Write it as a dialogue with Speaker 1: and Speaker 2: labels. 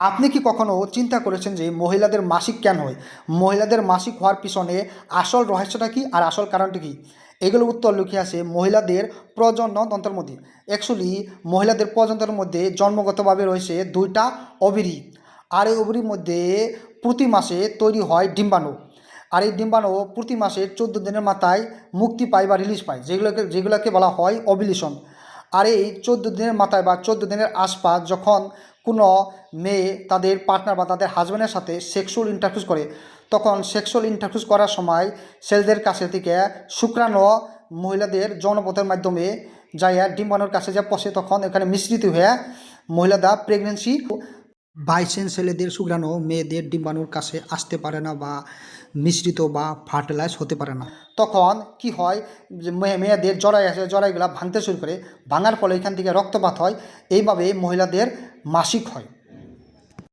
Speaker 1: আপনি কি কখনো চিন্তা করেছেন যে মহিলাদের মাসিক কেন হয়? মহিলাদের মাসিক হওয়ার পিছনে আসল রহস্যটা কী আর আসল কারণটা কী? এগুলোর উত্তর লুকিয়ে আছে মহিলাদের প্রজননতন্ত্রের মধ্যে। অ্যাকচুয়ালি মহিলাদের প্রজনতন্ত্রের মধ্যে জন্মগতভাবে রয়েছে দুইটা ওভারি। আর এই ওভারির মধ্যে প্রতি মাসে তৈরি হয় ডিম্বাণু। আর এই ডিম্বাণু প্রতি মাসে 14 দিনের মাথায় মুক্তি পায় বা রিলিজ পায়, যেগুলোকে বলা হয় ওভুলেশন। আর এই 14 দিনের মাথায় বা 14 দিনের আশপাশ যখন কোনো মেয়ে তাদের পার্টনার বা তাদের হাজব্যান্ডের সাথে সেক্সুয়াল ইন্টারকোর্স করে, তখন সেক্সুয়াল ইন্টারকোর্স করার সময় ছেলেদের কাছে থেকে শুক্রাণু মহিলাদের যৌনপথের মাধ্যমে যাইয়া ডিম্বাণুর কাছে যা পৌঁছে, তখন এখানে মিশ্রিত হয়ে মহিলারা প্রেগনেন্সি। বাইসেন ছেলেদের শুক্রাণু মেয়েদের ডিম্বাণুর কাছে আসতে পারে না বা মিশ্রিত বা ফার্টিলাইজ হতে পারে না। তখন কি হয়, যে মেয়েদের জরাই আছে, জরাইগুলা ভাঙতে শুরু করে, ভাঙার ফলে এখান থেকে রক্তপাত হয়। এইভাবে মহিলাদের মাসিক হয়।